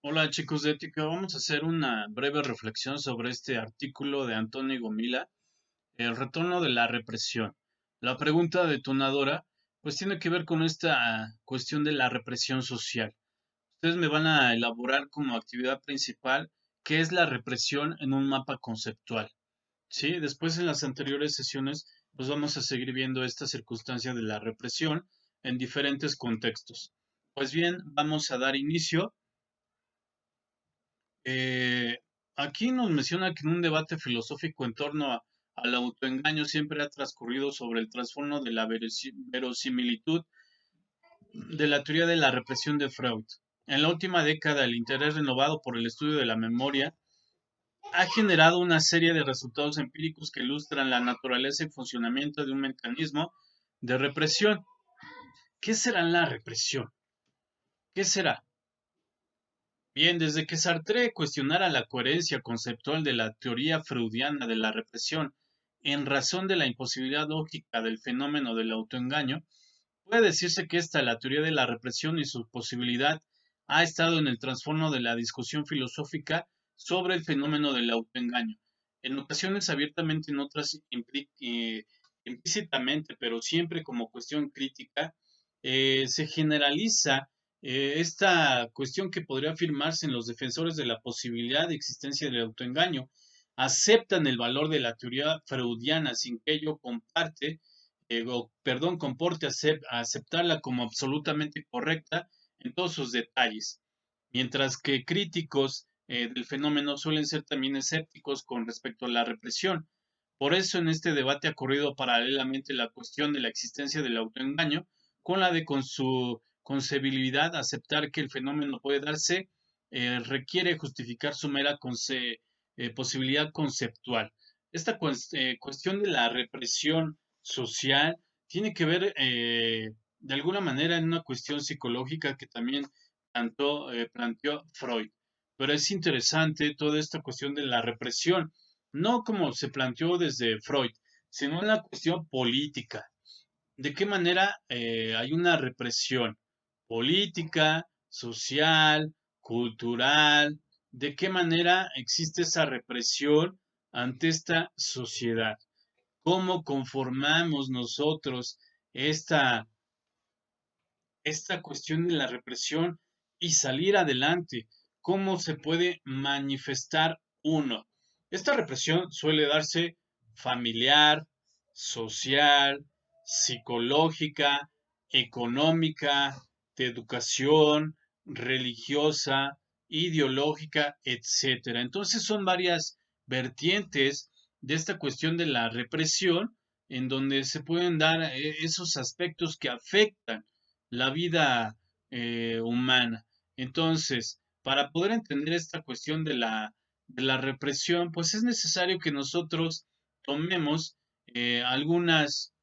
Hola chicos de Ética, vamos a hacer una breve reflexión sobre este artículo de Antonio Gomila, el retorno de la represión. La pregunta detonadora pues tiene que ver con esta cuestión de la represión social. Ustedes me van a elaborar como actividad principal qué es la represión en un mapa conceptual. ¿Sí? Después en las anteriores sesiones pues vamos a seguir viendo esta circunstancia de la represión en diferentes contextos. Pues bien, vamos a dar inicio. Eh, Aquí nos menciona que en un debate filosófico en torno al autoengaño siempre ha transcurrido sobre el trasfondo de la verosimilitud de la teoría de la represión de Freud. En la última década, el interés renovado por el estudio de la memoria ha generado una serie de resultados empíricos que ilustran la naturaleza y funcionamiento de un mecanismo de represión. ¿Qué será la represión? ¿Qué será? Bien, desde que Sartre cuestionara la coherencia conceptual de la teoría freudiana de la represión en razón de la imposibilidad lógica del fenómeno del autoengaño, puede decirse que la teoría de la represión y su posibilidad ha estado en el trasfondo de la discusión filosófica sobre el fenómeno del autoengaño, en ocasiones abiertamente, en otras implícitamente, pero siempre como cuestión crítica. Se generaliza esta cuestión que podría afirmarse en los defensores de la posibilidad de existencia del autoengaño, aceptan el valor de la teoría freudiana sin que ello comporte aceptarla como absolutamente correcta en todos sus detalles, mientras que críticos del fenómeno suelen ser también escépticos con respecto a la represión. Por eso en este debate ha corrido paralelamente la cuestión de la existencia del autoengaño con la de con su concebibilidad. Aceptar que el fenómeno puede darse requiere justificar su mera posibilidad conceptual. Esta cuestión de la represión social tiene que ver de alguna manera en una cuestión psicológica que también planteó Freud. Pero es interesante toda esta cuestión de la represión, no como se planteó desde Freud, sino en la cuestión política. ¿De qué manera hay una represión política, social, cultural? ¿De qué manera existe esa represión ante esta sociedad? ¿Cómo conformamos nosotros esta, esta cuestión de la represión y salir adelante? ¿Cómo se puede manifestar uno? Esta represión suele darse familiar, social, psicológica, económica, de educación, religiosa, ideológica, etcétera. Entonces son varias vertientes de esta cuestión de la represión en donde se pueden dar esos aspectos que afectan la vida humana. Entonces, para poder entender esta cuestión de la represión, pues es necesario que nosotros tomemos algunas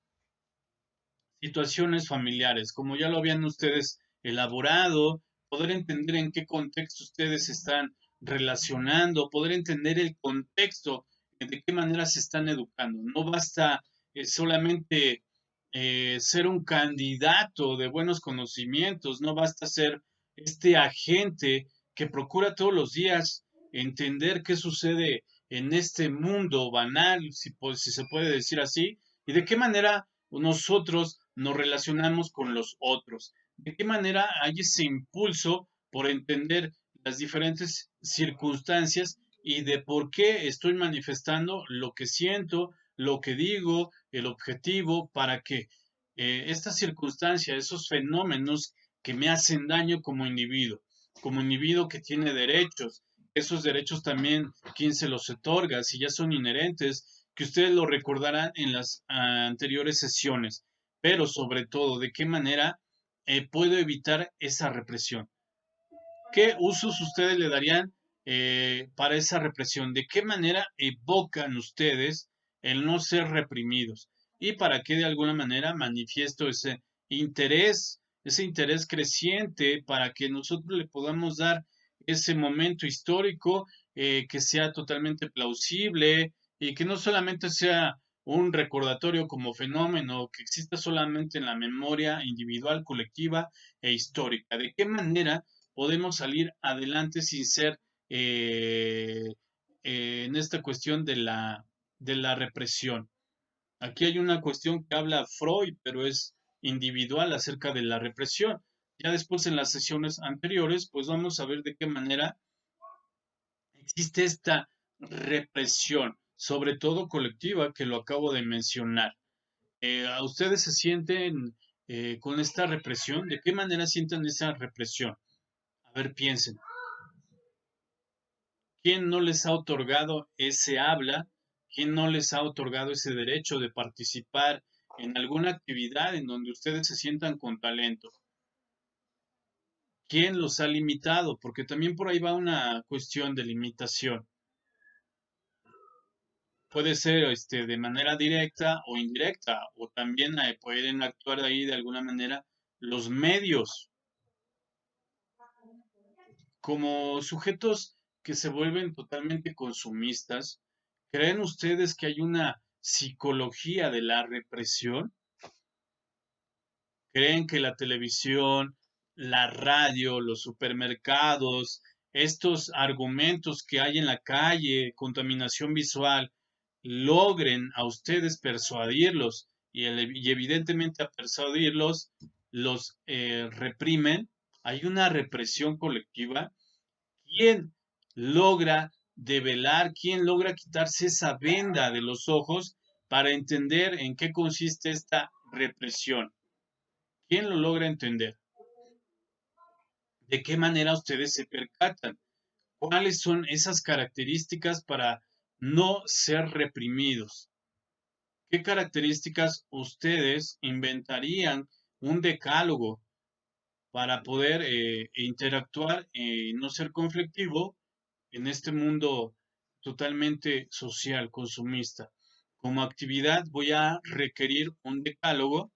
situaciones familiares, como ya lo habían ustedes elaborado, poder entender en qué contexto ustedes están relacionando, poder entender el contexto, de qué manera se están educando. No basta solamente ser un candidato de buenos conocimientos, no basta ser este agente que procura todos los días entender qué sucede en este mundo banal, si se puede decir así, y de qué manera nosotros nos relacionamos con los otros. ¿De qué manera hay ese impulso por entender las diferentes circunstancias y de por qué estoy manifestando lo que siento, lo que digo, el objetivo, para que esta circunstancia, esos fenómenos que me hacen daño como individuo que tiene derechos, esos derechos también, ¿quién se los otorga? Si ya son inherentes, que ustedes lo recordarán en las anteriores sesiones, pero sobre todo, ¿de qué manera puedo evitar esa represión? ¿Qué usos ustedes le darían para esa represión? ¿De qué manera evocan ustedes el no ser reprimidos? ¿Y para qué de alguna manera manifiesto ese interés creciente para que nosotros le podamos dar ese momento histórico que sea totalmente plausible y que no solamente sea un recordatorio como fenómeno que exista solamente en la memoria individual, colectiva e histórica? ¿De qué manera podemos salir adelante sin ser en esta cuestión de la represión. Aquí hay una cuestión que habla Freud, pero es individual acerca de la represión. Ya después en las sesiones anteriores, pues vamos a ver de qué manera existe esta represión, sobre todo colectiva, que lo acabo de mencionar. ¿A ustedes se sienten con esta represión? ¿De qué manera sienten esa represión? A ver, piensen. ¿Quién no les ha otorgado ese habla? ¿Quién no les ha otorgado ese derecho de participar en alguna actividad en donde ustedes se sientan con talento? ¿Quién los ha limitado? Porque también por ahí va una cuestión de limitación. Puede ser de manera directa o indirecta, o también pueden actuar ahí de alguna manera los medios como sujetos que se vuelven totalmente consumistas. ¿Creen ustedes que hay una psicología de la represión? ¿Creen que la televisión, la radio, los supermercados, estos argumentos que hay en la calle, contaminación visual, logren a ustedes persuadirlos y evidentemente a persuadirlos los reprimen? Hay una represión colectiva. ¿Quién logra develar, quién logra quitarse esa venda de los ojos para entender en qué consiste esta represión? ¿Quién lo logra entender? ¿De qué manera ustedes se percatan? ¿Cuáles son esas características para no ser reprimidos? ¿Qué características ustedes inventarían un decálogo para poder interactuar y no ser conflictivo en este mundo totalmente social, consumista? Como actividad voy a requerir un decálogo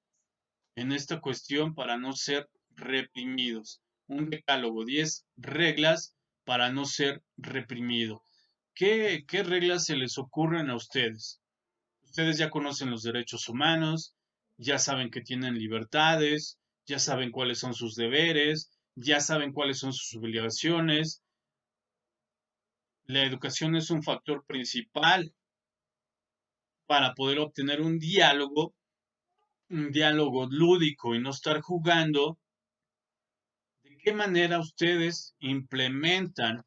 en esta cuestión para no ser reprimidos. Un decálogo, 10 reglas para no ser reprimido. ¿Qué reglas se les ocurren a ustedes? Ustedes ya conocen los derechos humanos, ya saben que tienen libertades, ya saben cuáles son sus deberes, ya saben cuáles son sus obligaciones. La educación es un factor principal para poder obtener un diálogo lúdico y no estar jugando. ¿De qué manera ustedes implementan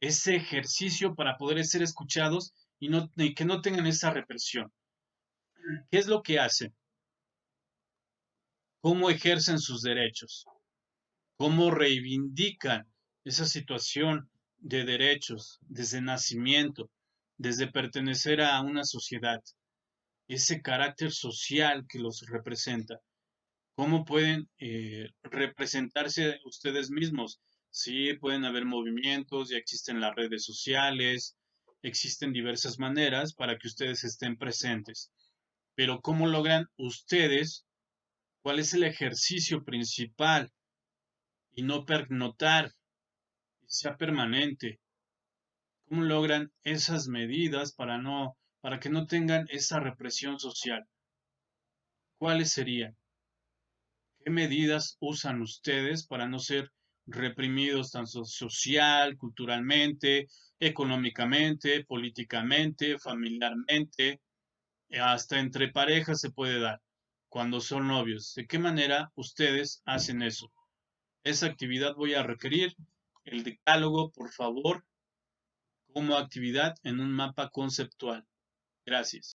ese ejercicio para poder ser escuchados y que no tengan esa represión? ¿Qué es lo que hacen? ¿Cómo ejercen sus derechos? ¿Cómo reivindican esa situación de derechos desde nacimiento, desde pertenecer a una sociedad? Ese carácter social que los representa. ¿Cómo pueden representarse ustedes mismos? Sí, pueden haber movimientos, ya existen las redes sociales, existen diversas maneras para que ustedes estén presentes. Pero ¿cómo logran ustedes? ¿Cuál es el ejercicio principal? Y no pernotar, y sea permanente. ¿Cómo logran esas medidas para que no tengan esa represión social? ¿Cuáles serían? ¿Qué medidas usan ustedes para no ser reprimidos tanto social, culturalmente, económicamente, políticamente, familiarmente, hasta entre parejas se puede dar cuando son novios? ¿De qué manera ustedes hacen eso? Esa actividad voy a requerir el decálogo, por favor, como actividad en un mapa conceptual. Gracias.